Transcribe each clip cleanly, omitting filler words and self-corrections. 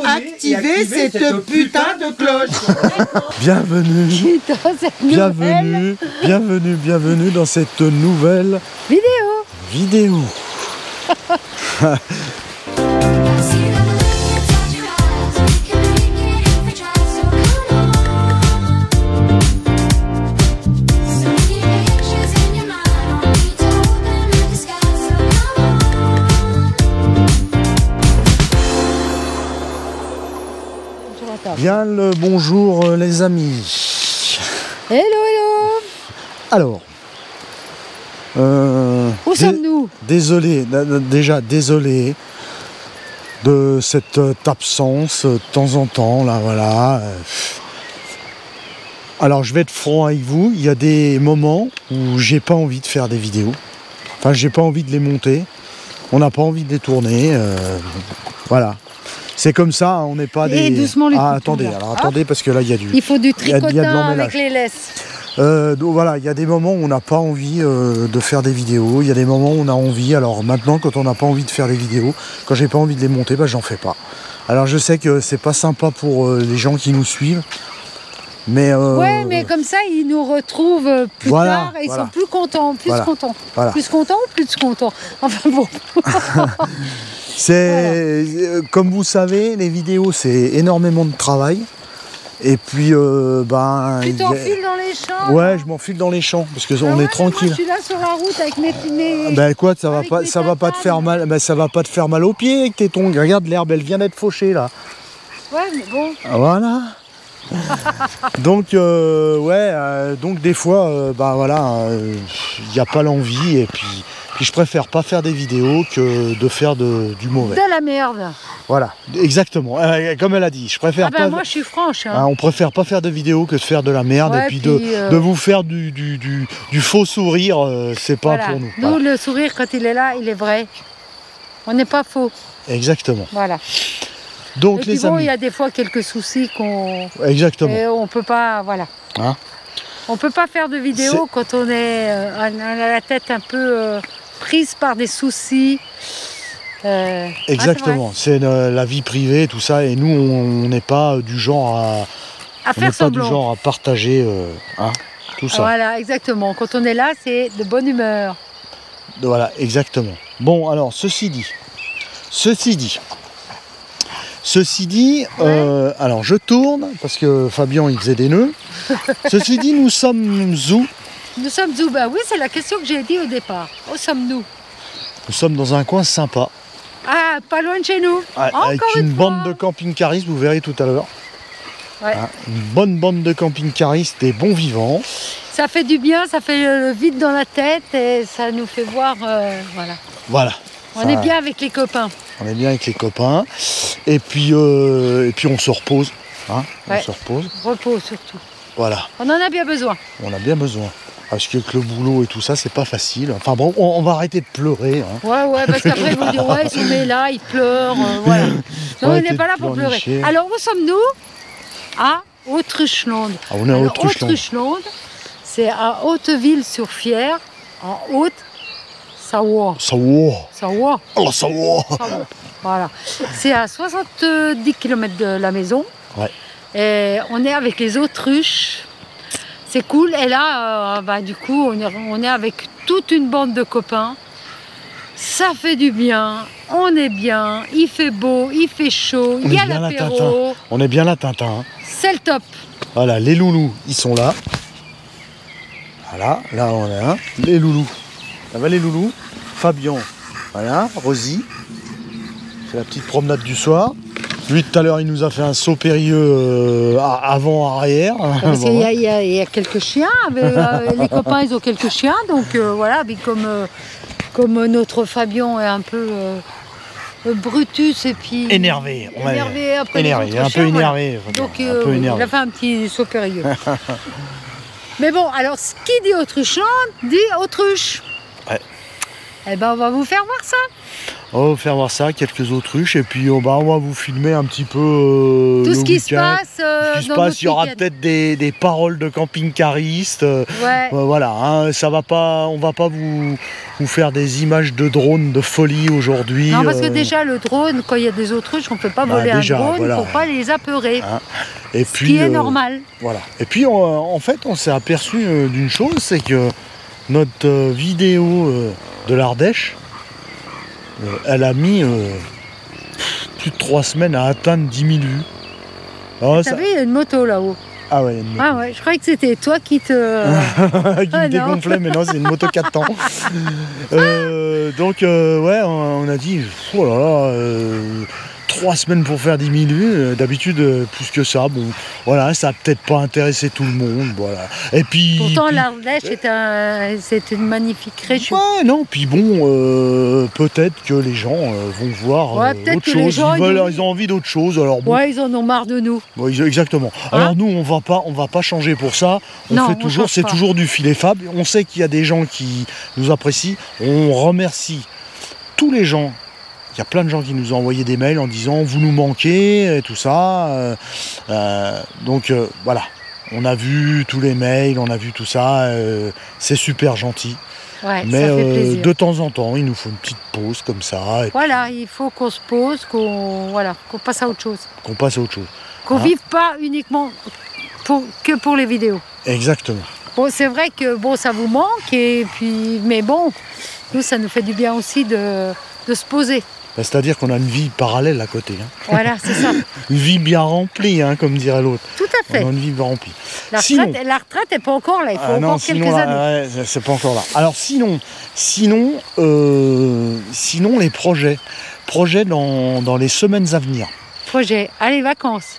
activez cette putain de cloche. Bienvenue, bienvenue dans cette nouvelle vidéo. Bien le bonjour les amis. Hello, hello. Alors, où sommes-nous? Désolé de cette absence de temps en temps, là voilà. Alors je vais être franc avec vous, il y a des moments où j'ai pas envie de faire des vidéos. Enfin, j'ai pas envie de les monter, on n'a pas envie de les tourner, voilà. C'est comme ça, on n'est pas des... doucement les Ah, attendez, alors attendez, parce que là, il y a du... Il faut du tricotin de avec les laisses. Donc voilà, il y a des moments où on n'a pas envie de faire des vidéos, il y a des moments où on a envie, alors maintenant, quand on n'a pas envie de faire des vidéos, quand j'ai pas envie de les monter, bah, j'en fais pas. Alors je sais que c'est pas sympa pour les gens qui nous suivent, mais... Ouais, mais comme ça, ils nous retrouvent plus tard et ils sont plus contents, plus contents. Voilà. Plus contents ou plus contents? Enfin bon. C'est comme vous savez, les vidéos c'est énormément de travail. Et puis ben. Tu t'enfiles dans les champs? Ouais, je m'enfile dans les champs parce que on est tranquille. Moi, je suis là sur la route avec mes... Ben quoi, ça va pas te faire mal. Ben ça va pas te faire mal aux pieds avec tes tongs. Regarde, l'herbe, elle vient d'être fauchée là. Ouais, mais bon. Voilà. Donc donc des fois, ben voilà, il n'y a pas l'envie et puis je préfère pas faire des vidéos que de faire du mauvais. De la merde. Voilà, exactement. Comme elle a dit, je préfère pas. Moi, je suis franche. Hein. On préfère pas faire de vidéos que de faire de la merde et puis de vous faire du faux sourire. C'est pas pour nous. Nous, le sourire quand il est là, il est vrai. On n'est pas faux. Exactement. Voilà. Donc et les amis. Il y a des fois quelques soucis qu'on. Exactement. Et on peut pas, voilà. Hein? On peut pas faire de vidéos quand on est, on a la tête un peu prise par des soucis. Exactement. C'est la vie privée, tout ça, et nous, on n'est pas du genre à faire semblant. Du genre à partager tout ça. Voilà, exactement. Quand on est là, c'est de bonne humeur. Voilà, exactement. Bon, alors, ceci dit, alors je tourne, parce que Fabien, il faisait des nœuds. Ceci dit, nous sommes où? Nous sommes où? Bah oui, c'est la question que j'ai dit au départ. Où sommes-nous? Nous sommes dans un coin sympa. Ah, pas loin de chez nous. Avec une bande de camping-caristes, vous verrez tout à l'heure. Ouais. Une bonne bande de camping-caristes, des bons vivants. Ça fait du bien, ça fait le vide dans la tête et ça nous fait voir, voilà. Voilà. On est bien avec les copains. On est bien avec les copains. Et puis on se repose. Hein, ouais. On se repose. Repos surtout. Voilà. On en a bien besoin. On a bien besoin. Parce que le boulot et tout ça, c'est pas facile. Enfin bon, on va arrêter de pleurer. Hein. Ouais, parce qu'après ils vont dire, ouais, ils sont là, ils pleurent, voilà. Non, on n'est pas là pour pleurer. Alors, où sommes-nous? À Autrucheland. Ah, on est à Autrucheland. Autrucheland, c'est à Hauteville-sur-Fière, en Haute-Savoie. Savoie. Oh, Savoie. Voilà. C'est à 70 km de la maison. Ouais. Et on est avec les autruches. C'est cool. Et là, du coup, on est avec toute une bande de copains. Ça fait du bien. On est bien. Il fait beau, il fait chaud. Il y a l'apéro. On est bien là, Tintin. Hein. C'est le top. Voilà, les loulous, ils sont là. Voilà, là on a les loulous. Là va les loulous. Fabien, voilà, Rosie. C'est la petite promenade du soir. Lui, tout à l'heure, il nous a fait un saut périlleux avant-arrière. Parce qu'il y a quelques chiens. Les copains, ils ont quelques chiens. Donc voilà, mais comme notre Fabien est un peu Brutus et puis... Énervé. Après énervé, un peu énervé. Voilà. Donc il a fait un petit saut périlleux. Mais bon, alors, ce qui dit Autrucheland, dit autruche. Ouais. Eh ben, on va vous faire voir ça. On va vous faire voir ça, quelques autruches, et puis on va vous filmer un petit peu tout le ce qui se week-end. passe. Ce qui se passe, il y aura peut-être des paroles de camping-caristes. Ouais. Voilà, hein, ça va pas, on va pas vous faire des images de drones de folie aujourd'hui. Non, parce que déjà le drone, quand il y a des autruches, on ne peut pas voler déjà, un drone, voilà. pour pas les apeurer. Hein. Et Ce puis, qui est normal. Voilà. Et puis en fait, on s'est aperçu d'une chose, c'est que notre vidéo de l'Ardèche, elle a mis plus de 3 semaines à atteindre 10 000 vues. Alors, T'as vu, il y a une moto là-haut. Ah ouais, il y a une moto. Ah ouais, je croyais que c'était toi qui te... qui me dégonflait, mais non, c'est une moto 4 temps. Donc, ouais, on a dit, oh là là, 3 semaines pour faire 10 000 vues, d'habitude, plus que ça, bon, voilà, ça a peut-être pas intéressé tout le monde, voilà. Et puis... Pourtant, l'Ardèche, c'est une magnifique région. Ouais, non, puis bon, peut-être que les gens vont voir autre chose, ils ont envie d'autre chose, alors bon. Ouais, ils en ont marre de nous. Ouais, exactement. Alors nous, on va pas changer pour ça. C'est toujours du filet fab. On sait qu'il y a des gens qui nous apprécient. On remercie tous les gens. Il y a plein de gens qui nous ont envoyé des mails en disant vous nous manquez et tout ça. Donc voilà, on a vu tous les mails, on a vu tout ça. C'est super gentil. Ouais, mais ça fait plaisir. De temps en temps, il nous faut une petite pause comme ça. Et voilà, il faut qu'on se pose, qu'on passe à autre chose. qu'on passe à autre chose. Qu'on vive pas uniquement que pour les vidéos. Exactement. Bon, c'est vrai que bon, ça vous manque, et puis, mais bon, nous, ça nous fait du bien aussi de se poser. C'est-à-dire qu'on a une vie parallèle à côté. Hein. Voilà, c'est ça. Une vie bien remplie, hein, comme dirait l'autre. Tout à fait. On a une vie bien remplie. La retraite n'est pas encore là, il faut encore quelques années. Ouais, c'est pas encore là. Alors sinon les projets dans les semaines à venir. Projet, allez, vacances.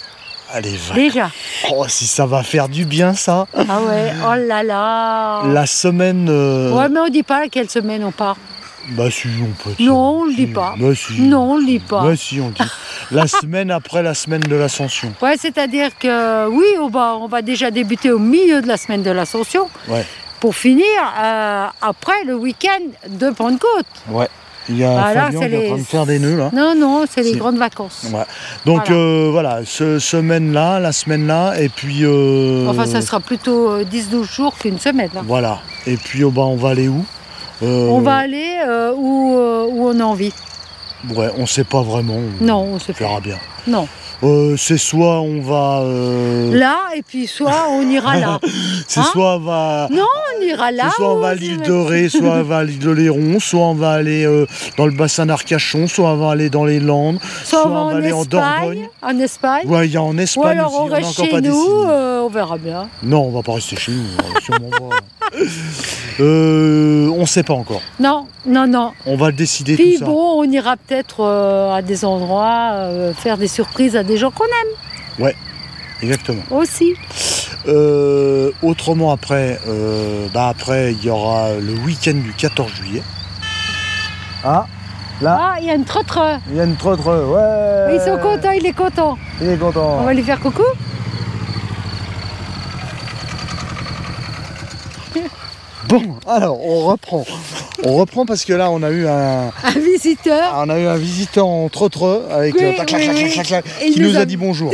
Allez, déjà. Oh, si ça va faire du bien, ça. Ah ouais, oh là là. La semaine... Ouais, mais on dit pas à quelle semaine on part. Bah si, on peut dire. Non, on le dit pas. Bah si. Non, on le dit pas. Bah si, on dit. La semaine après la semaine de l'Ascension. Ouais, c'est-à-dire que oui, on va déjà débuter au milieu de la semaine de l'Ascension. Ouais. Pour finir après le week-end de Pentecôte. Ouais. Il y a Fabien qui est en train de faire des nœuds là. Non, c'est les grandes vacances. Ouais. Donc voilà, la semaine-là, et puis... Enfin, ça sera plutôt 10-12 jours qu'une semaine. Là. Voilà. Et puis on va aller où On va aller où on a envie. Ouais, on sait pas vraiment. Non, on sait pas. On verra bien. Non. C'est soit on va... Là, et puis soit on ira là. C'est soit on va... Non, on ira là. Soit on va à l'île de Ré, soit on va à l'île de Léron, soit on va aller dans le bassin d'Arcachon, soit on va aller dans les Landes, soit on va aller en Dordogne. En Espagne. Ouais, il y a en Espagne. Ou alors aussi, on reste chez nous, on verra bien. Non, on va pas rester chez nous. On sait pas encore. Non. On va le décider puis tout ça. Bon, on ira peut-être à des endroits, faire des surprises à des gens qu'on aime. Ouais, exactement. Aussi. Autrement après, il y aura le week-end du 14 juillet. Ah, là. Ah, il y a une trotte. Il y a une trotte, ouais. Ils sont contents, il est content. Il est content. On va lui faire coucou. Bon, alors on reprend. On reprend parce que là on a eu un visiteur. On a eu un visiteur en trottereux avec qui nous a dit bonjour.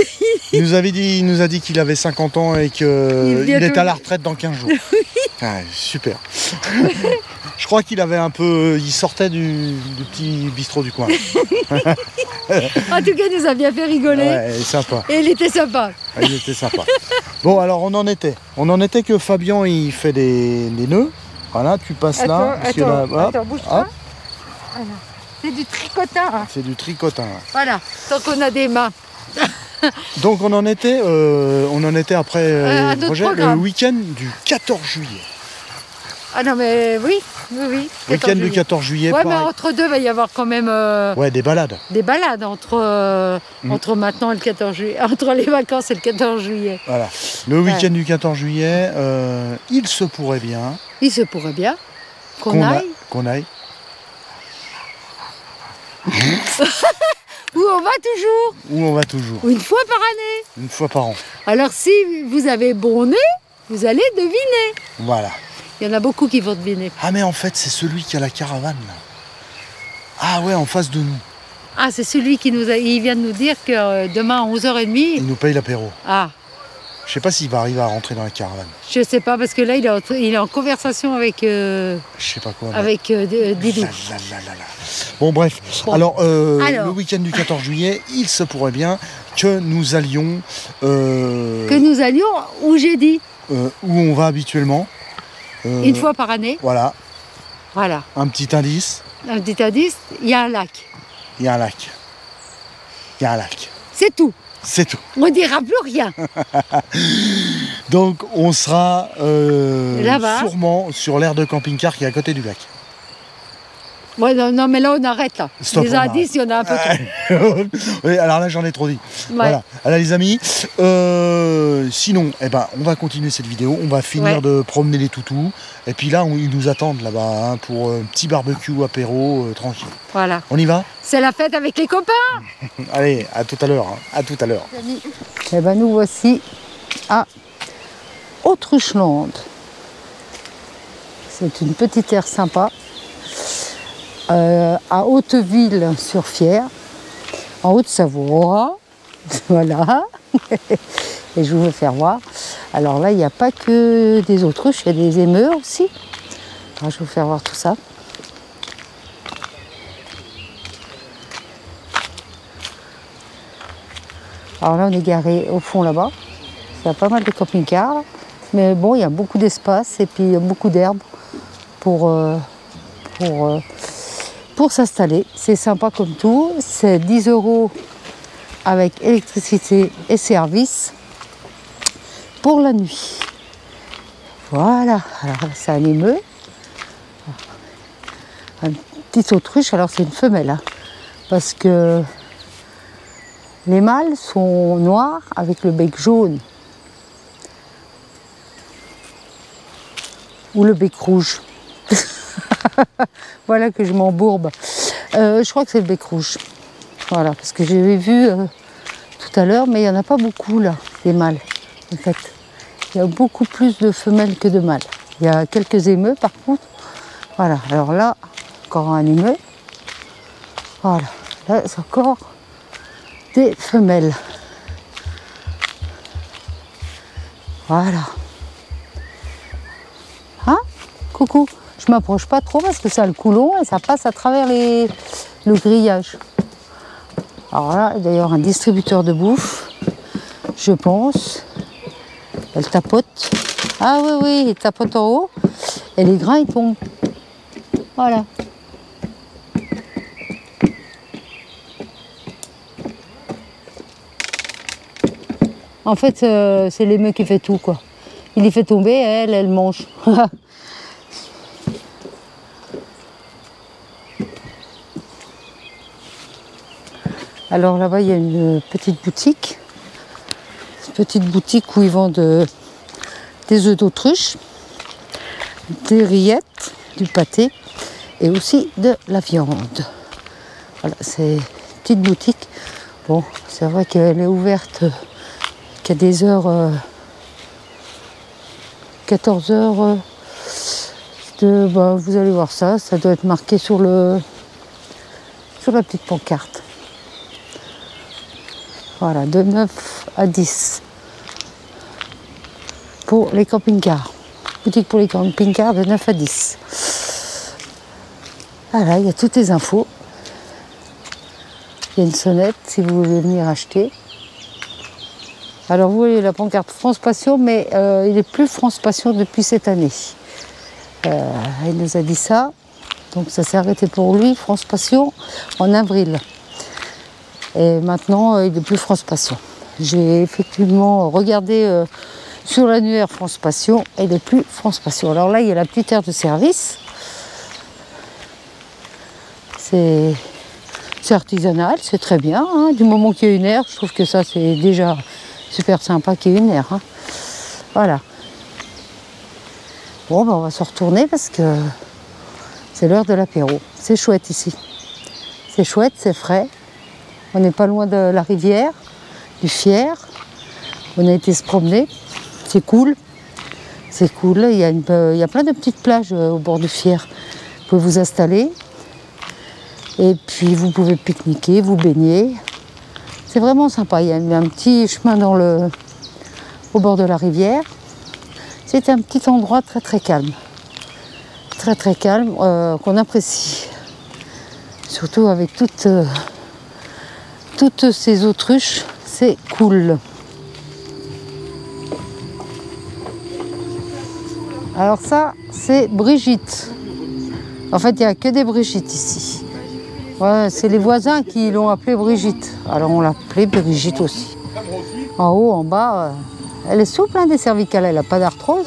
Il nous a dit qu'il avait 50 ans et qu'il est à la retraite dans 15 jours. Ah, super. Je crois qu'il avait il sortait du petit bistrot du coin. En tout cas, il nous a bien fait rigoler. Ouais, sympa. Et il était sympa. Il était sympa. Bon, alors on en était que Fabien il fait des nœuds. Voilà, tu passes là. Attends, bouge pas. C'est du tricotin. Hein. C'est du tricotin. Voilà, tant qu'on a des mains. Donc on en était après le projet, le week-end du 14 juillet. Ah non mais oui. Week-end du 14 juillet. Ouais, mais entre deux, il va y avoir quand même... des balades. Des balades entre maintenant et le 14 juillet. Entre les vacances et le 14 juillet. Voilà. Le week-end du 14 juillet, il se pourrait bien... Il se pourrait bien qu'on aille. Qu'on aille. Où on va toujours. Une fois par année. Une fois par an. Alors si vous avez bon nez, vous allez deviner. Voilà. Il y en a beaucoup qui vont deviner. Ah mais en fait c'est celui qui a la caravane là. Ah ouais, en face de nous. Ah, c'est celui qui il vient de nous dire que demain à 11h30... Il nous paye l'apéro. Ah, Je sais pas s'il va arriver à rentrer dans la caravane. je sais pas, parce que là, il est en conversation avec, Je sais pas quoi. Didou. Bon, bref. Bon. Alors, Alors. le week-end du 14 juillet, il se pourrait bien que nous allions... Que nous allions où j'ai dit, où on va habituellement. une fois par année. Voilà, Voilà. un petit indice. Un petit indice, il y a un lac. Il y a un lac. Il y a un lac. C'est tout. C'est tout. On dira plus rien. Donc, on sera Là-bas. sûrement sur l'aire de camping-car qui est à côté du lac. Ouais, non, mais là, on arrête là. Stop, les on indices, il y en a un peu trop. Oui, alors là, j'en ai trop dit. Ouais. Voilà. Alors, les amis, sinon, eh ben, on va continuer cette vidéo. On va finir Ouais. de promener les toutous. Et puis là, ils nous attendent là-bas hein, pour un petit barbecue apéro tranquille. Voilà. On y va? C'est la fête avec les copains. Allez, à tout à l'heure. Hein. À tout à l'heure. Eh ben, nous voici à Autrucheland. C'est une petite aire sympa. À Hauteville-sur-Fier, en Haute-Savoie. Voilà. Et je vous vais faire voir. Alors là, il n'y a pas que des autruches, il y a des émeux aussi. Alors, je vais vous faire voir tout ça. Alors là, on est garé au fond là-bas. Il y a pas mal de camping-cars. Mais bon, il y a beaucoup d'espace et puis il y a beaucoup d'herbe pour s'installer. C'est sympa comme tout. C'est 10 € avec électricité et service pour la nuit. Voilà. Alors là, c'est un émeu. Un petit autruche. Alors c'est une femelle. Hein, parce que les mâles sont noirs avec le bec jaune. Ou le bec rouge. Voilà que je m'embourbe. Je crois que c'est le bec rouge. Voilà, parce que j'avais vu tout à l'heure, mais il n'y en a pas beaucoup là, des mâles. En fait, il y a beaucoup plus de femelles que de mâles. Il y a quelques émeux par contre. Voilà, alors là, encore un émeu. Voilà, là c'est encore des femelles. Voilà. Hein? Coucou. Je m'approche pas trop parce que ça a le coulon et ça passe à travers le grillage. Alors là, d'ailleurs, un distributeur de bouffe, je pense. Elle tapote. Ah oui, oui, il tapote en haut. Et les grains, ils tombent. Voilà. En fait, c'est l'émeu qui fait tout, quoi. Il les fait tomber, elle mange. Alors là-bas, il y a une petite boutique. Une petite boutique où ils vendent des œufs d'autruche, des rillettes, du pâté et aussi de la viande. Voilà, c'est une petite boutique. Bon, c'est vrai qu'elle est ouverte qu'à des heures... 14 heures. Vous allez voir ça. Ça doit être marqué sur la petite pancarte. Voilà, de 9 à 10 pour les camping-cars. Boutique pour les camping-cars de 9 à 10. Voilà, il y a toutes les infos. Il y a une sonnette si vous voulez venir acheter. Alors vous voyez la pancarte France Passion, mais il n'est plus France Passion depuis cette année. Il nous a dit ça. Donc ça s'est arrêté pour lui, France Passion, en avril. Et maintenant, il n'est plus France Passion. J'ai effectivement regardé sur l'annuaire France Passion et il n'est plus France Passion. Alors là, il y a la petite aire de service. C'est artisanal, c'est très bien. Hein. Du moment qu'il y a une aire, je trouve que ça, c'est déjà super sympa qu'il y ait une aire. Hein. Voilà. Bon, on va se retourner parce que c'est l'heure de l'apéro. C'est chouette ici. C'est chouette, c'est frais. On n'est pas loin de la rivière, du Fier. On a été se promener. C'est cool. C'est cool. Il y a plein de petites plages au bord du Fier. Vous pouvez vous installer. Et puis vous pouvez pique-niquer, vous baigner. C'est vraiment sympa. Il y a un petit chemin au bord de la rivière. C'est un petit endroit très très calme. Très très calme, qu'on apprécie. Surtout avec toutes ces autruches, c'est cool. Alors ça, c'est Brigitte. En fait, il n'y a que des Brigitte ici. Ouais, c'est les voisins qui l'ont appelée Brigitte. Alors on l'appelait Brigitte aussi. En haut, en bas, elle est souple, hein, des cervicales, elle n'a pas d'arthrose.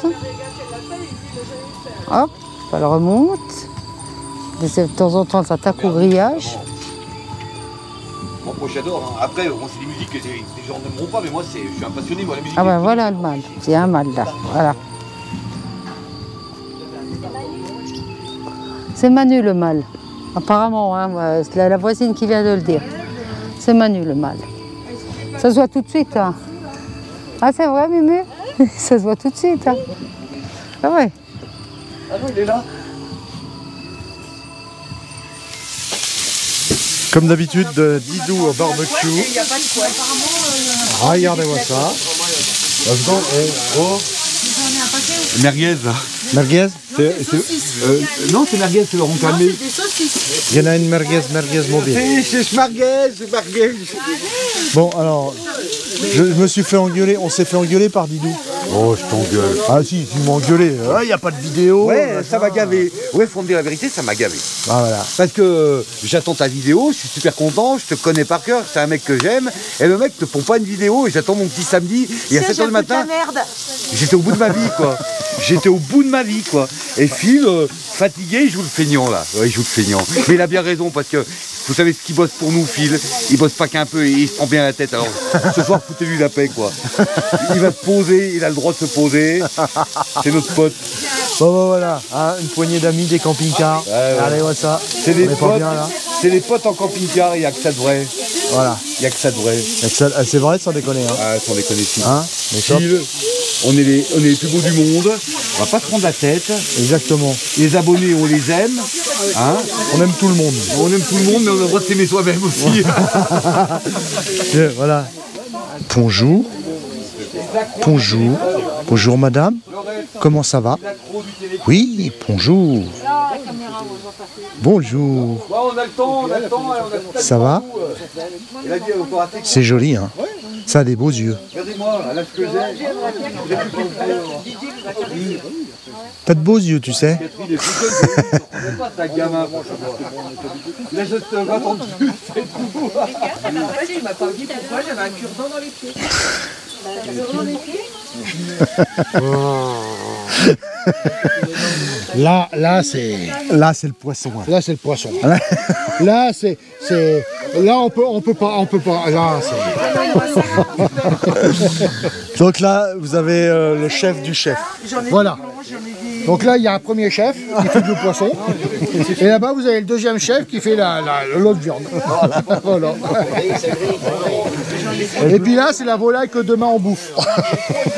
Hein. Hop, elle remonte. De temps en temps, elle s'attaque au grillage. Moi j'adore, hein. Après c'est des musiques que les gens n'aimeront pas, mais moi je suis un passionné, moi la musique. Ah ben voilà le mâle, il y a un mâle là, voilà. C'est Manu le mâle, apparemment, hein, c'est la voisine qui vient de le dire. C'est Manu le mâle. Ça se voit tout de suite, hein. Ah c'est vrai Mumu? Ça se voit tout de suite, hein. Ah ouais. Ah non, il est là. Comme d'habitude, Didou au barbecue. Regardez-moi ça. Merguez. Merguez? Non, c'est merguez, c'est Laurent Calmé. Il y en a une merguez mobile. C'est merguez. Bon, alors, je me suis fait engueuler, on s'est fait engueuler par Didou. Oh, je t'engueule. Ah si, tu m'as engueulé. Il n'y a pas de vidéo. Ouais, ça m'a gavé. Ouais, faut me dire la vérité, ça m'a gavé. Ah voilà. Parce que j'attends ta vidéo, je suis super content, je te connais par cœur, c'est un mec que j'aime. Et le mec te pond pas une vidéo et j'attends mon petit samedi. Et à 7h du matin, j'étais au bout de ma vie, quoi. J'étais au bout de ma vie, quoi. Et Phil, fatigué, il joue le feignant, là. Ouais, il joue le feignant. Mais il a bien raison, parce que vous savez ce qu'il bosse pour nous, Phil. Il bosse pas qu'un peu et il se prend bien la tête. Alors, ce soir, foutez-lui la paix, quoi. Il va se poser, il a le droit de se poser. C'est notre pote. Bon, voilà, hein, une poignée d'amis des camping-cars. Ouais. Regardez moi ça. C'est des On est pas potes, bien là. c'est des potes en camping-car, il n'y a que ça de vrai. Voilà. Il n'y a que ça de vrai. C'est vrai, sans déconner. Hein. Ah, sans déconner, Phil. Hein, mais top. Phil, on est les plus beaux du monde. On va pas se prendre la tête. Exactement. Les abonnés, on les aime. Hein, On aime tout le monde. on aime tout le monde, mais on a le droit de s'aimer soi-même aussi. Voilà. Bonjour. Bonjour. Bonjour madame. Comment ça va? Oui, bonjour. Bonjour. On a le temps, Ça va? C'est joli, hein? Ça a des beaux yeux. Regardez-moi, à l'âge que j'ai. T'as de beaux yeux, tu sais. Il est plus jeune, je ne pas ta gamin, franchement. Là, je te m'attends plus, c'est tout. Il m'a pas dit pourquoi j'avais un cure-dent dans les pieds. Là c'est le poisson. Hein. là c'est le poisson. Là c'est là on peut pas là c'est Donc là, vous avez le chef du chef. voilà. Donc là il y a un premier chef qui fait du poisson et là-bas vous avez le deuxième chef qui fait l'autre viande. Voilà. Et puis là c'est la volaille que demain on bouffe.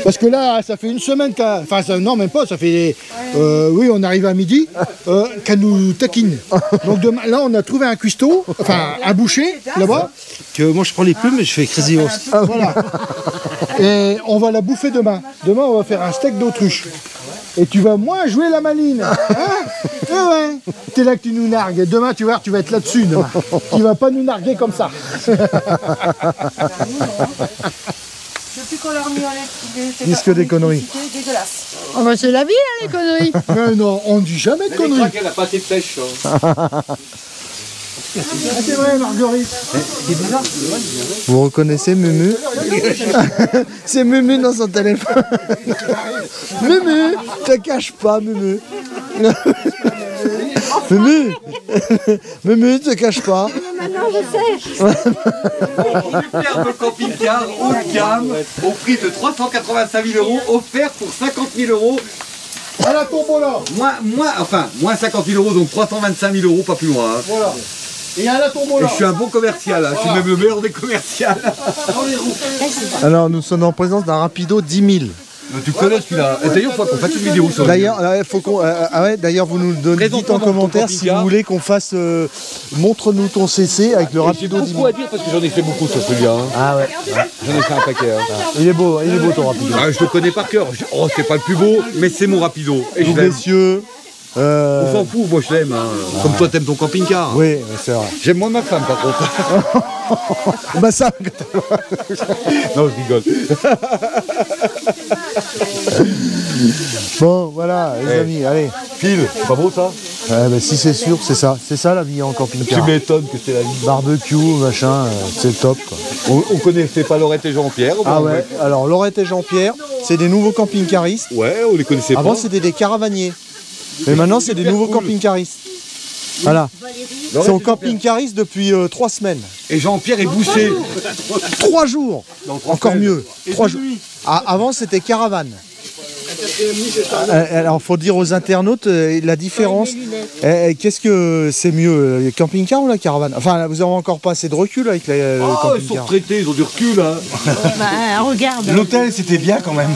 Parce que là ça fait une semaine non même pas, ça fait oui on arrive à midi qu'elle nous taquine. Donc demain, là on a trouvé un cuistot, enfin un boucher là-bas. Que moi je prends les plumes et je fais crazy horse. Voilà. Et on va la bouffer demain. Demain on va faire un steak d'autruche. Et tu vas moins jouer la maline. Hein? Ouais. T'es là que tu nous nargues. Demain tu vas voir, tu vas être là-dessus demain. Tu vas pas nous narguer comme ça. Depuis qu'on leur mis en Dis-ce que des conneries. dégueulasse. Oh bah c'est la vie, hein, les conneries. Mais non, on ne dit jamais de conneries. Elle a pas été pêche. Ah, c'est vrai Marguerite. Vous reconnaissez Mumu? C'est Mumu dans son téléphone. Mumu, te cache pas, Mumu. Mumu, Mumu, te cache pas. Maintenant je sais. Superbe camping-car haut de gamme, au prix de 385 000 €, offert pour 50 000 €. À la tombola. Moins 50 000 €, donc 325 000 €, pas plus loin. Hein. Voilà. Et à la Et tombola. je suis un bon commercial, hein. Je suis même le meilleur des commerciaux. Alors, nous sommes en présence d'un rapido 10 000. Tu connais celui-là. Et d'ailleurs, il faut qu'on fasse une vidéo sur lui. D'ailleurs, faut qu'on. D'ailleurs, vous nous donnez dites en commentaire si vous voulez qu'on fasse. Montre-nous ton CC avec le rapido. J'ai beaucoup à dire parce que j'en ai fait beaucoup sur celui-là. Hein. Ah ouais. J'en ai fait un paquet. Hein. Il est beau ton rapido. Ah, je le connais par cœur. Oh, c'est pas le plus beau, mais c'est mon rapido. Et je l'aime. Messieurs. On s'en fout, moi je l'aime. Hein. Comme toi, t'aimes ton camping-car. Oui, c'est vrai. J'aime moins ma femme, par contre. Bah ça. Non, je rigole. Bon, voilà, les amis, allez. Phil, c'est pas beau ça? Bah, si c'est sûr, c'est ça la vie en camping-car. Tu m'étonnes que c'est la vie. Barbecue, machin, c'est le top. Quoi. On connaissait pas Laurette et Jean-Pierre. Ah ouais, alors Laurette et Jean-Pierre, c'est des nouveaux camping-caristes. Ouais, on les connaissait pas. Avant c'était des caravaniers. Mais maintenant c'est des nouveaux camping-caristes. Voilà. C'est en camping-cariste depuis 3 semaines. Et Jean-Pierre est bouché. 3 jours. Encore mieux. 3 jours. Avant c'était caravane. Alors faut dire aux internautes la différence. Qu'est-ce que c'est mieux, le camping-car ou la caravane? Enfin, vous avez encore pas assez de recul avec le camping-car. Ils sont retraités, ils ont du recul. Hein. Bah, regarde. L'hôtel, c'était bien quand même.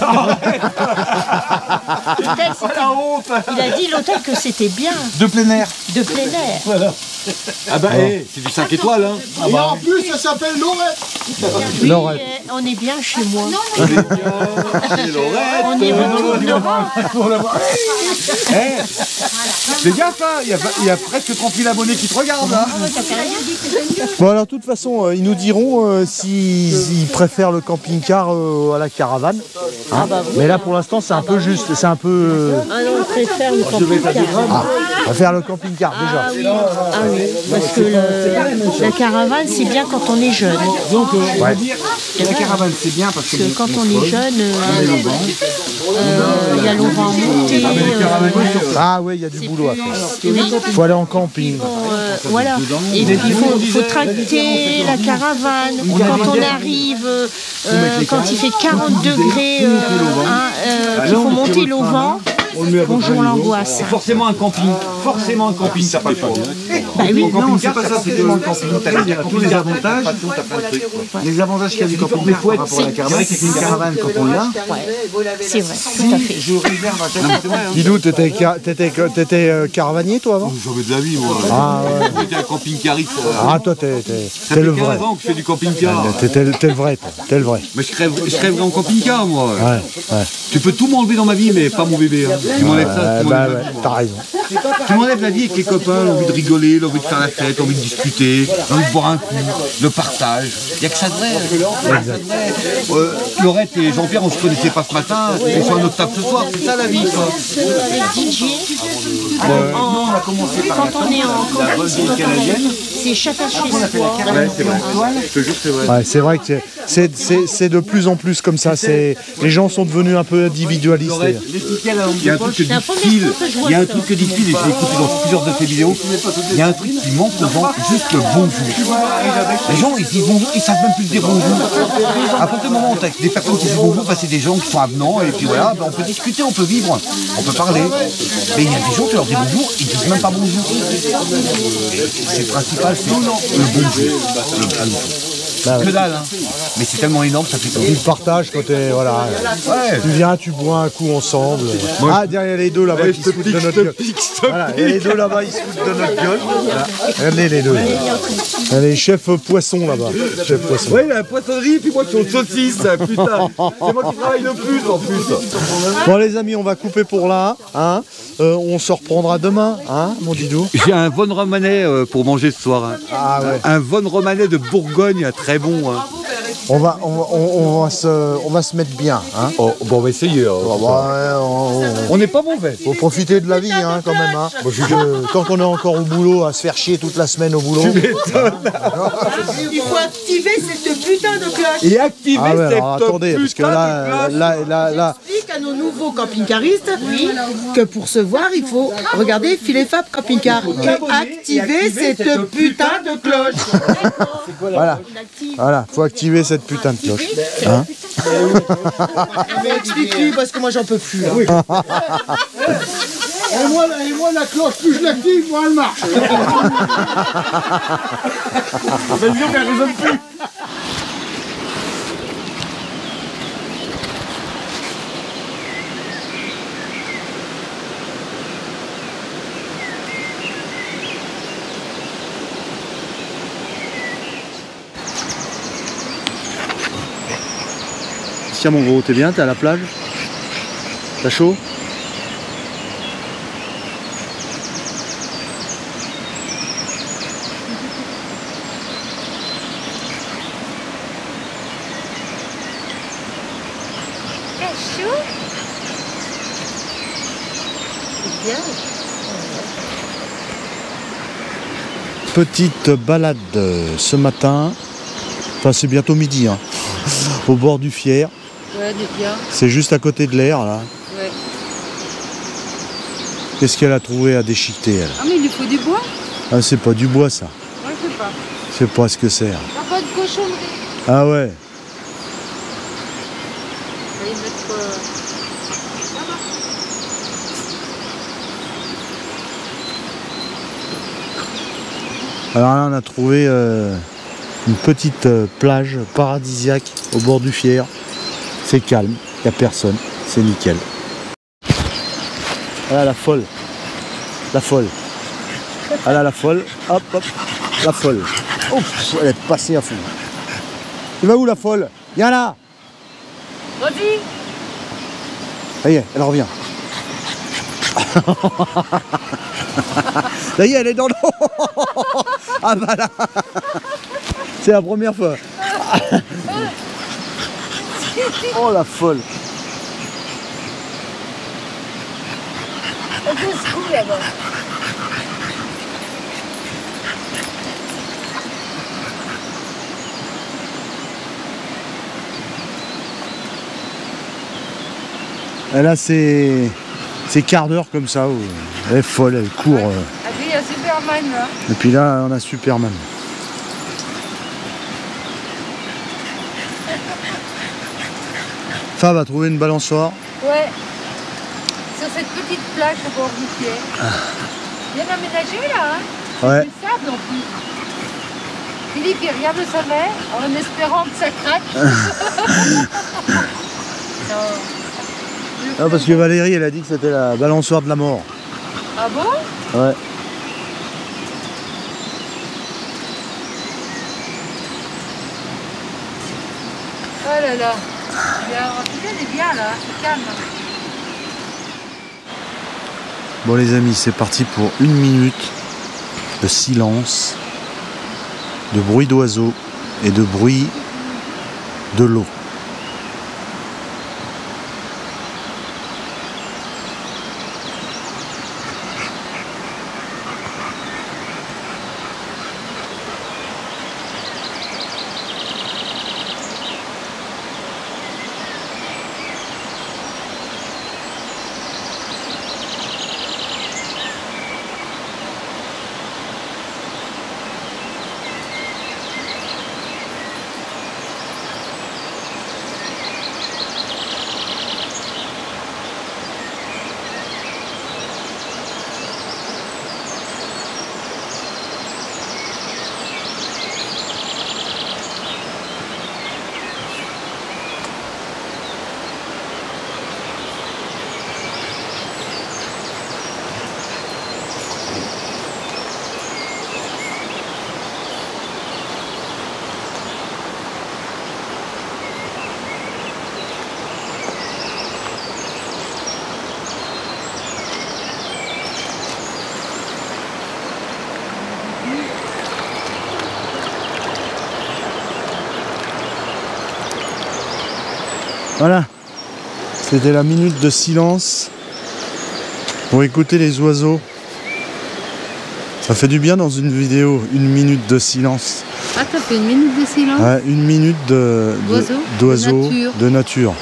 Il a dit l'hôtel que c'était bien. De plein air. De plein air. Voilà. Ah bah, c'est du 5 étoiles. Hein. Et en plus, ça s'appelle Laurette. Oui, Laurette. on est bien chez moi. On est Laurette. On est retour Laurent. C'est bien ça, il y a presque 30 000 abonnés qui te regardent. Hein. Bon alors de toute façon, ils nous diront s'ils préfèrent le camping-car à la caravane. Hein. Mais là pour l'instant c'est un peu juste, c'est un peu... Ah non, on préfère le camping-car. on préfère le camping-car déjà. Ah oui, parce que la caravane, c'est bien quand on est jeune. Donc, on va dire que la caravane, c'est bien parce que. Parce que quand on est jeune, il y a Laurent monté. Ah ouais, il y a du boulot à faire. Oui. Faut aller en camping. Voilà. Et puis il faut tracter la caravane. Quand on arrive, quand il fait 40 degrés, qu'il faut monter l'auvent. Bonjour l'angoisse. Forcément un camping, t'as pas le choix. Bah oui, Non, c'est pas ça, c'est tellement le camping. Il y a tous les avantages. Les avantages qu'il y a du camping-car par rapport à la caravane, c'est qu'une caravane, quand on l'a, c'est vrai, tout à fait. je réserve un camping. Didou, t'étais caravanier toi avant? Jamais de la vie, moi. Ah ouais. J'étais un camping-cariste. Ah toi t'es Ça le fait vrai. 15 ans que je fais du camping-car. T'es le vrai, toi. T'es le vrai. Mais je crèverais en camping-car, moi. Ouais. Tu peux tout m'enlever dans ma vie, mais pas mon bébé. Hein. Tu m'enlèves ça, tu m'enlèves la vie, moi. T'as raison. Tu m'enlèves la vie avec les copains, l'envie de rigoler, l'envie de faire la fête, l'envie de discuter, l'envie de boire un coup, le partage. Il n'y a que ça de vrai. Laurette et Jean-Pierre, on se connaissait pas ce matin, ils sont à notre table ce soir, c'est ça la vie, quoi. Avec DJ, quand on est en camping, c'est chacun chez soi. Ouais, c'est vrai. Je te jure, c'est vrai. Ouais, c'est vrai que c'est de plus en plus comme ça. Les gens sont devenus un peu individualistes. Il y a un truc que dit Phil, il y a un truc que dit Phil, et je l'ai écouté dans plusieurs de ses vidéos, il y a un truc qui manque aux gens, juste le bonjour. Les gens, ils disent bonjour, ils savent même plus dire bonjour. À partir du moment où tu as des personnes qui disent bonjour, bah, c'est des gens qui sont avenants, et puis voilà, bah, on peut discuter, on peut vivre, on peut parler. Mais il y a des gens qui leur disent bonjour, ils disent même pas bonjour. C'est le principal, c'est le bonjour. Le bonjour. Bah ouais. Que dalle, hein. Mais c'est tellement énorme, ça fait Ils plaisir. partagent quand voilà. Ouais. Tu viens, tu bois un coup ensemble. Ah, derrière les deux là-bas qui se foutent de notre gueule. Voilà, il y a les deux là-bas, ils se foutent de notre gueule. Voilà. Regardez les deux. Il y a les chefs poissons là-bas. Chef poisson. Ouais, la poissonnerie, puis moi je suis aux saucisses, putain. C'est moi qui travaille le plus en plus. Bon les amis, on va couper pour là. Hein. On se reprendra demain, hein, mon Didou. J'ai un von romanais pour manger ce soir. Hein. Ah ouais. Un von romanais de Bourgogne, très bon. Hein. On va se mettre bien. Hein. Oh, bon, on va essayer. On n'est pas mauvais. Faut profiter de la vie hein, quand même. Hein. Tant qu'on est encore au boulot, à se faire chier toute la semaine au boulot. Il faut activer cette putain de cloche. Et activer Ah ouais, cette alors attendez, parce que là, Explique à nos nouveaux camping-caristes que pour se voir, il faut regarder Phil et Fab camping-car et activer cette putain de cloche. voilà, faut activer cette putain de cloche. Hein. Mais explique-lui parce que moi j'en peux plus. Là. Et moi, la cloche, plus je l'active, moins elle marche. Mais disons qu'elle résonne plus. Tiens mon gros, t'es bien, t'es à la plage? T'as chaud? T'as chaud? C'est bien. Petite balade ce matin, enfin c'est bientôt midi, hein, au bord du Fier. Ouais, du bien. C'est juste à côté de l'air là. Ouais. Qu'est-ce qu'elle a trouvé à déchiqueter elle? Ah mais il lui faut du bois? Ah c'est pas du bois ça. Ouais, je sais pas. Je sais pas ce que c'est. Ah, pas de cochonnerie. Ah ouais. On va y mettre... Alors là on a trouvé une petite plage paradisiaque au bord du Fier. C'est calme, il n'y a personne, c'est nickel. Voilà la folle. La folle. Voilà la folle. Hop hop. La folle. Ouf, elle est passée à fond. Tu vas où la folle? Viens là. Vas-y. Ça y est, elle revient. Ça y est, elle est dans l'eau. Ah bah là. C'est la première fois. Oh la folle. Elle se secoue là-bas. Elle a ses quarts d'heure comme ça. Où elle est folle, elle court. Ah puis il y a Superman là. Et puis là, on a Superman. Fab a trouvé une balançoire. Ouais. Sur cette petite plage au bord du Fier. Bien aménagé là, hein. Ouais. Du sable en plus. Philippe il regarde sa mère en espérant que ça craque. Non. Ah, parce que Valérie, elle a dit que c'était la balançoire de la mort. Ah bon? Ouais. Oh là là. Elle est bien là, c'est calme. Bon les amis, c'est parti pour 1 minute de silence, de bruit d'oiseaux et de bruit de l'eau. Voilà, c'était la minute de silence pour écouter les oiseaux. Ça fait du bien dans une vidéo, 1 minute de silence. Ah, t'as fait 1 minute de silence? Ouais, 1 minute d'oiseaux, de nature.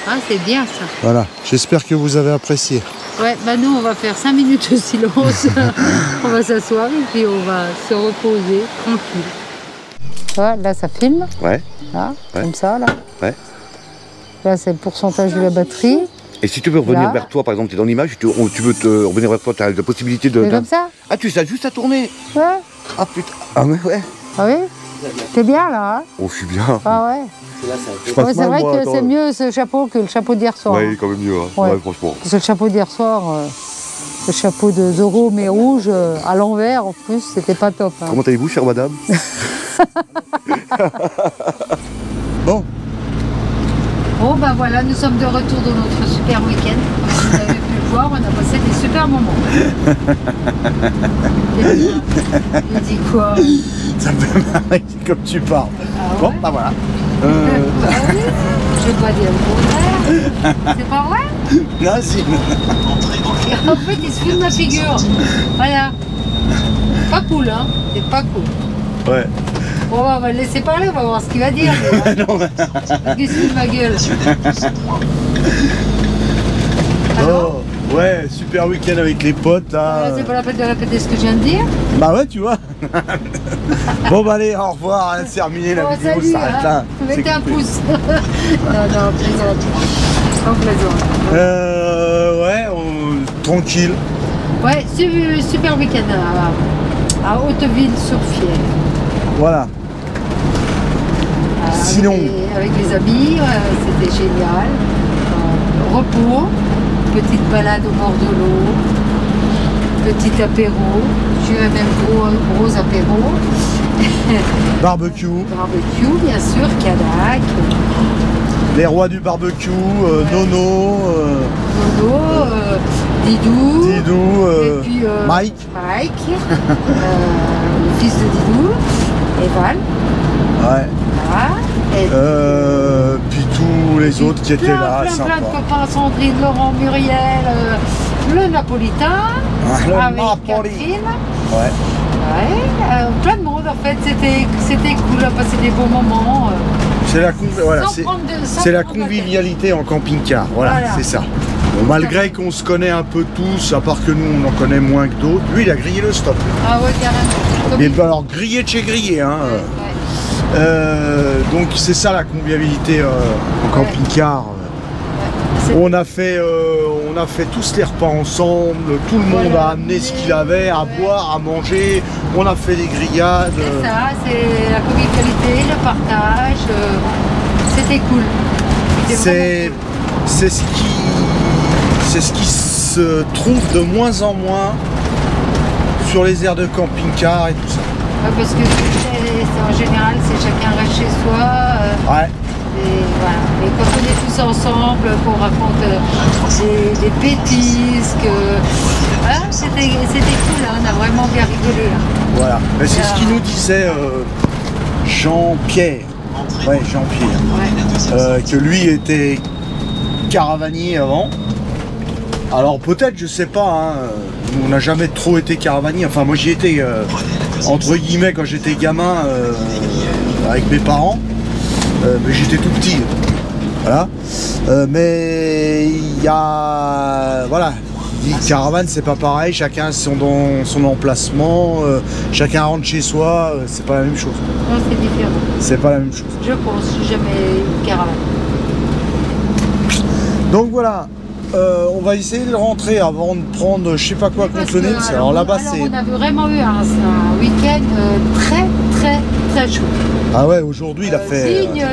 Ah, c'est bien ça. Voilà, j'espère que vous avez apprécié. Ouais, bah nous on va faire 5 minutes de silence. On va s'asseoir et puis on va se reposer tranquille. Ouais, là ça filme. Ouais. Là, Ouais. comme ça là. Ouais. Là c'est le pourcentage de la batterie. Et si tu veux revenir Là. vers toi, par exemple, tu es dans l'image, tu veux te revenir vers toi, tu as la possibilité de... C'est comme ça? Ah, tu sais juste à tourner. Ouais. Ah putain. Ah mais ouais. Ah oui? T'es bien là, hein? Oh, je suis bien. Ah ouais. Je passe Ouais, c'est mal, vrai moi, que attends. c'est mieux ce chapeau que le chapeau d'hier soir. Ouais, hein. il est quand même mieux, hein. Ouais. Ouais, franchement. Parce que le chapeau d'hier soir, le chapeau de Zorro mais rouge, à l'envers en plus, c'était pas top. Hein. Comment allez-vous, chère madame? Bon, Bon ben voilà, nous sommes de retour dans notre super week-end. Comme vous avez pu le voir, on a passé des super moments. Il dit quoi? Ça me fait marrer comme tu parles. Ah ouais? Bon, bah voilà. Bah oui, je vais pas dire le contraire. C'est pas vrai? Non, si. Et en fait, il se fout de ma figure. Voilà. Pas cool, hein? C'est pas cool. Ouais. Bon, on va le laisser parler, on va voir ce qu'il va dire. Non, mais... Parce qu'il se fout de ma gueule. Alors, oh, ouais, super week-end avec les potes là. c'est pas la peine de répéter ce que je viens de dire. Bah ouais, tu vois. Bon, bah allez, au revoir, hein, c'est terminé la Bon, vidéo, salut, s'arrête hein. là. Mettez un coupé. pouce. non, plaisante. On plaisante. Ouais, tranquille. Ouais, super week-end à Hauteville-sur-Fier. Voilà. Sinon. Avec les amis, c'était génial. Repos, petite balade au bord de l'eau, petit apéro. J'ai eu un même gros apéro. Barbecue. Barbecue, bien sûr, Cadac. Les rois du barbecue, Nono, Nono, Didou. Didou, et puis, Mike. Mike, le fils de Didou, et Val. Ouais. Voilà. Et Puis tous les autres qui étaient là, plein sympa. de copains, Sandrine, Laurent, Muriel, le Napolitain, Le avec Napoli. Catherine. Ouais. Ouais, plein de monde en fait, c'était cool à passer des bons moments. C'est la, voilà, Sans c'est prendre de- sans c'est la prendre de tête. convivialité en camping-car, voilà, Voilà. c'est ça. Bon, malgré qu'on se connaît un peu tous, à part que nous on en connaît moins que d'autres, lui il a grillé le stop. Ah ouais, carrément. Comme Mais il faut. alors grillé de chez grillé, hein. Ouais. Donc c'est ça la convivialité en Ouais. camping-car. C'est- On a fait tous les repas ensemble, tout le monde Voilà. a amené ce qu'il avait à boire, à manger, on a fait des grillades. C'est ça, c'est la convivialité, le partage. C'était cool. C'était C'est ce qui se trouve de moins en moins sur les aires de camping-car et tout ça. vraiment- Ouais, parce que en général, c'est chacun reste chez soi. Ouais. Et voilà. Et quand on est tous ensemble, qu'on raconte des bêtises, que voilà, c'était cool, hein, on a vraiment bien rigolé. Hein. Voilà. Mais c'est ce qu'il nous disait Jean-Pierre. Ouais, Jean-Pierre. Ouais. Que lui était caravanier avant. Alors peut-être, je sais pas, hein, on n'a jamais trop été caravanier. Enfin moi j'y étais entre guillemets quand j'étais gamin avec mes parents. Mais j'étais tout petit. Voilà. Mais il y a. Voilà. Il dit caravane c'est pas pareil, chacun dans son emplacement, chacun rentre chez soi, c'est pas la même chose. Non, c'est différent. C'est pas la même chose. Je pense, j'ai jamais eu de caravane. Donc voilà, on va essayer de rentrer avant de prendre je sais pas quoi Parce contenir. que, Alors là-bas c'est. on a vraiment eu un week-end très chaud. Ah ouais, aujourd'hui il a fait. Digne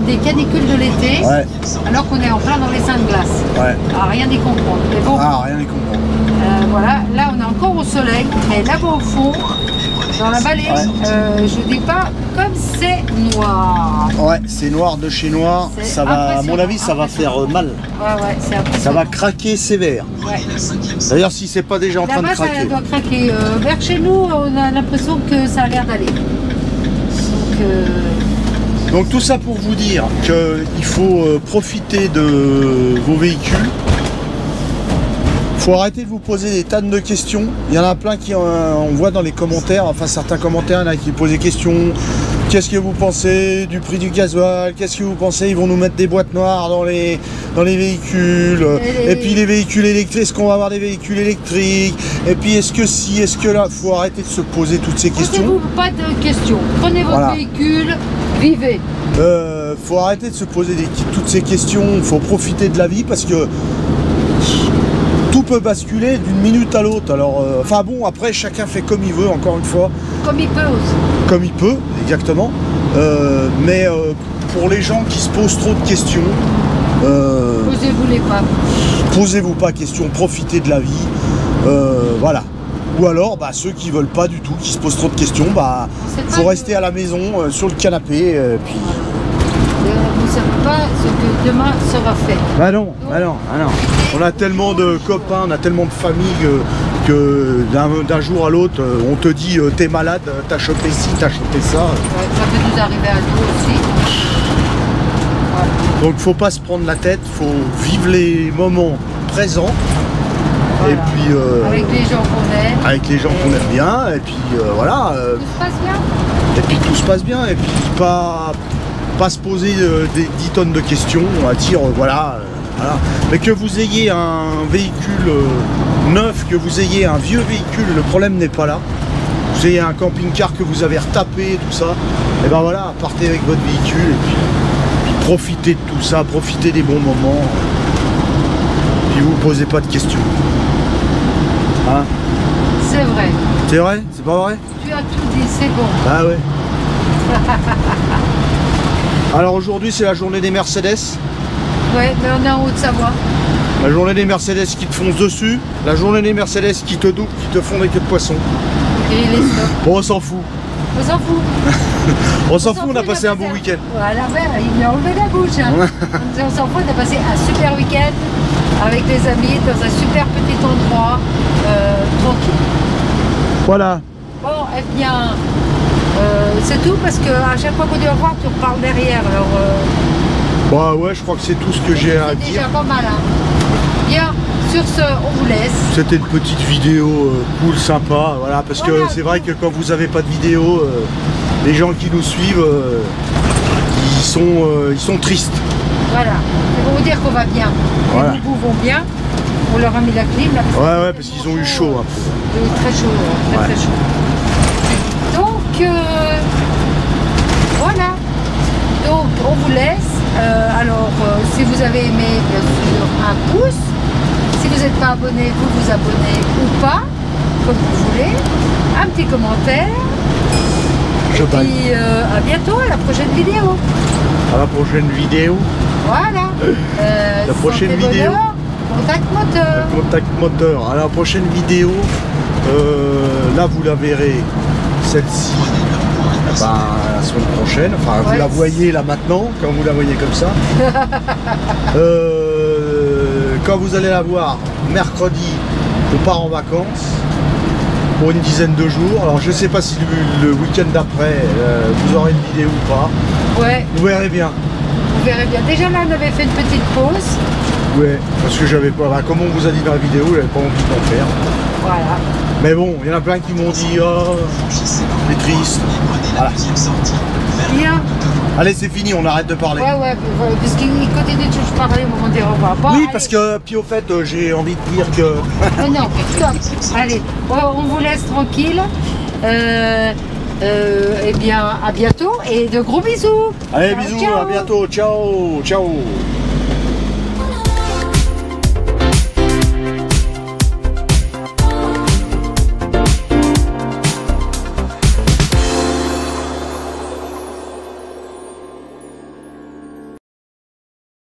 des canicules de l'été, Ouais, alors qu'on est en plein dans les seins de glace. ouais. Ah, rien d'y comprendre. Mais bon, Ah, rien n'y comprend. voilà, là on est encore au soleil, mais là-bas au fond, dans la vallée, Ouais. je dis pas comme c'est noir. Ouais, c'est noir de chez noir. C'est Ça va, à mon impressionnant, avis, ça va faire mal. Ouais, c'est Ça impressionnant. va craquer sévère. Ouais. D'ailleurs, si c'est pas déjà en train de Là-bas, ça craquer. doit craquer. Vers chez nous, on a l'impression que ça a l'air d'aller. Donc tout ça pour vous dire qu'il faut profiter de vos véhicules. Faut arrêter de vous poser des tonnes de questions. Il y en a plein qui on voit dans les commentaires, enfin certains commentaires, il y en a qui posent des questions. Qu'est-ce que vous pensez du prix du gasoil? Qu'est-ce que vous pensez? Ils vont nous mettre des boîtes noires dans les véhicules. Et puis les véhicules électriques, est-ce qu'on va avoir des véhicules électriques? Et puis est-ce que si, est-ce que là? Faut arrêter de se poser toutes ces questions. Posez-vous pas de questions. Prenez votre Voilà. véhicule, vivez. Faut arrêter de se poser toutes ces questions. Faut profiter de la vie parce que tout peut basculer d'une minute à l'autre. Alors, enfin bon, après chacun fait comme il veut, encore une fois, Comme il peut aussi. comme il peut, exactement. Mais pour les gens qui se posent trop de questions, Posez-vous les pas. posez-vous pas de questions, profitez de la vie. Voilà. Ou alors, bah, ceux qui veulent pas du tout, qui se posent trop de questions, bah, C'est faut pas rester à la maison, sur le canapé, puis Vous ne savez pas ce que demain sera fait. Bah non, bah non, bah non. On a tellement de copains, on a tellement de familles que d'un jour à l'autre, on te dit t'es malade, t'as chopé ci, t'as chopé ça. Ouais, ça peut nous arriver à nous aussi. Voilà. Donc faut pas se prendre la tête, faut vivre les moments présents. Voilà. Et puis avec les gens qu'on aime. avec les gens qu'on aime bien, et puis voilà. Tout se passe bien. Et puis tout se passe bien, et puis pas se poser des 10 tonnes de questions, on va dire voilà. Mais que vous ayez un véhicule neuf, que vous ayez un vieux véhicule, le problème n'est pas là. Vous ayez un camping-car que vous avez retapé, tout ça, et ben voilà, partez avec votre véhicule et puis profitez de tout ça, profitez des bons moments. Puis vous posez pas de questions. Hein? C'est vrai. C'est vrai? C'est pas vrai? Tu as tout dit, c'est bon. Ah ouais. Alors aujourd'hui c'est la journée des Mercedes. Ouais, mais on est en Haute-Savoie. La journée des Mercedes qui te foncent dessus. La journée des Mercedes qui te doublent, qui te font des queues de poisson. Et les stocks. Bon, on s'en fout. On s'en fout. On s'en fout, on a passé un bon week-end. Voilà, il m'a enlevé la bouche. Hein. On s'en fout, on a passé un super week-end avec des amis dans un super petit endroit, tranquille. Voilà. Bon, eh bien, c'est tout parce qu'à chaque fois qu'on dit au revoir, tu reparles derrière. Alors, Bah ouais, je crois que c'est tout ce que j'ai à c'est dire. déjà pas mal. Hein. Bien, sur ce, on vous laisse. C'était une petite vidéo cool, sympa, voilà, parce que Voilà. c'est vrai que quand vous n'avez pas de vidéo, les gens qui nous suivent, ils sont tristes. Voilà, c'est pour vous dire qu'on va bien. Voilà. Les boubous vont bien. On leur a mis la clim. Là, Ouais, parce qu'ils ont eu chaud un peu. Très chaud, très Ouais. chaud. Donc, voilà. Donc, on vous laisse. Alors, si vous avez aimé, bien sûr, un pouce. Si vous n'êtes pas abonné, vous vous abonnez ou pas, comme vous voulez. Un petit commentaire. Je Et baille. puis, à bientôt, à la prochaine vidéo. À la prochaine vidéo. Voilà. La prochaine santé, vidéo. bonheur, contact moteur. Contact moteur. À la prochaine vidéo, là vous la verrez, celle-ci, ben, la semaine prochaine. Enfin, vous Ouais. la voyez là maintenant, quand vous la voyez comme ça. Quand vous allez la voir, mercredi, on part en vacances pour une dizaine de jours. Alors je sais pas si le week-end d'après, vous aurez une vidéo ou pas. Ouais, Vous verrez bien. vous verrez bien. Déjà là, on avait fait une petite pause. Ouais, parce que j'avais pas, comme on vous a dit dans la vidéo, j'avais pas envie d'en faire. Voilà. Mais bon, il y en a plein qui m'ont dit oh, c'est triste. Voilà. Bien. Allez, c'est fini, on arrête de parler. Ouais, parce qu'il continue de toujours parler au moment des revoir. Bon, Oui, allez. parce que, puis au fait, j'ai envie de dire que... Oh non, stop. Allez, on vous laisse tranquille. Eh bien, à bientôt et de gros bisous. Allez, Ciao, bisous, ciao. à bientôt, ciao, ciao.